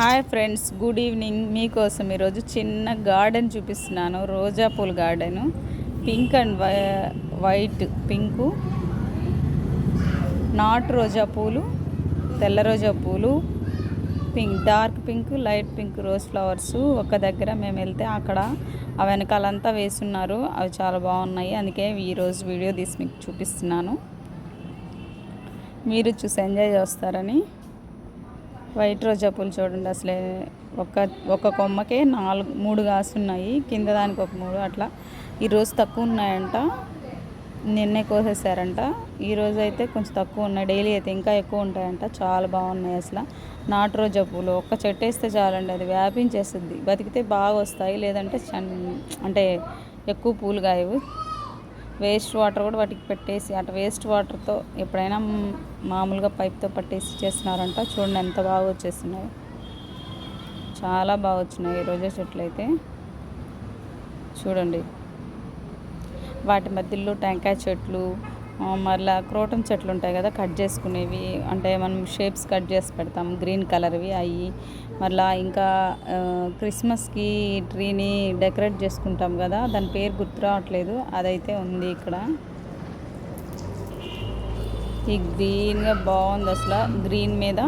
Hi friends, good evening. మీకోసం ఈరోజు చిన్న గార్డెన్ చూపిస్తున్నాను. రోజా పూల garden. Pink and white pink, నాటు రోజా పూలు, తెల్ల రోజా పూలు, pink, dark pink, light pink rose flowers ఒక దగ్గర మేము వెళ్తే అక్కడ ఆ వెనకాలంతా వేస్తున్నారు. అవి చాలా బాగున్నాయి. అందుకే ఈరోజు వీడియో తీసి మీకు చూపిస్తున్నాను. మీరు చూసి ఎంజాయ్ చేస్తారని. వైట్ రోజా పూలు చూడండి, అసలే ఒక కొమ్మకే 3 కాసున్నాయి. కింద దానికి ఒక 3 అట్లా. ఈరోజు తక్కువ ఉన్నాయంట, నిన్నే కోసేసారంట. ఈరోజు అయితే కొంచెం తక్కువ ఉన్నాయి. డైలీ అయితే ఇంకా ఎక్కువ ఉంటాయంట. చాలా బాగున్నాయి అసలు. నాటు రోజా పూలు ఒక్క చెట్టు వేస్తే చాలండి, అది వ్యాపించేస్తుంది. బతికితే బాగా వస్తాయి, లేదంటే అంటే ఎక్కువ పూలు కాయవు. వేస్ట్ వాటర్ కూడా వాటికి పెట్టేసి అటు వేస్ట్ వాటర్తో ఎప్పుడైనా మామూలుగా పైప్తో పట్టేసి చేస్తున్నారంట. చూడండి ఎంత బాగా వచ్చేస్తున్నాయి, చాలా బాగా వచ్చినాయి రోజా చెట్లు అయితే. చూడండి, వాటి మధ్యలో టెంకాయ చెట్లు, మళ్ళీ క్రోటన్ చెట్లు ఉంటాయి కదా, కట్ చేసుకునేవి, అంటే మనం షేప్స్ కట్ చేసి పెడతాం గ్రీన్ కలర్వి అవి. మళ్ళీ ఇంకా క్రిస్మస్కి ట్రీని డెకరేట్ చేసుకుంటాం కదా, దాని పేరు గుర్తు రావట్లేదు, అదైతే ఉంది ఇక్కడ. ఈ గ్రీన్గా బాగుంది అసలు. గ్రీన్ మీద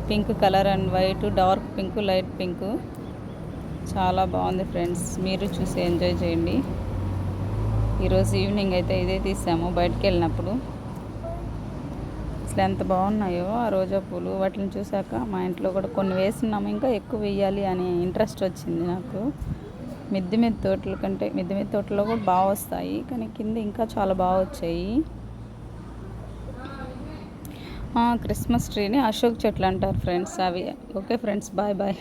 pink colour and white, dark pink, light pink, చాలా బాగుంది ఫ్రెండ్స్. మీరు చూసి ఎంజాయ్ చేయండి. ఈరోజు ఈవినింగ్ అయితే ఇదే తీసాము బయటకు వెళ్ళినప్పుడు. అసలు ఎంత బాగున్నాయో ఆ రోజా పూలు. వాటిని చూసాక మా ఇంట్లో కూడా కొన్ని వేస్తున్నాము, ఇంకా ఎక్కువ వేయాలి అనే ఇంట్రెస్ట్ వచ్చింది నాకు. మిద్దె మీద తోటల కంటే మిద్దె మీద తోటలో కూడా బాగా వస్తాయి, కానీ కింద ఇంకా చాలా బాగా వచ్చాయి. క్రిస్మస్ ట్రీని అశోక్ చెట్లు అంటారు ఫ్రెండ్స్ అవి. Okay friends, bye bye.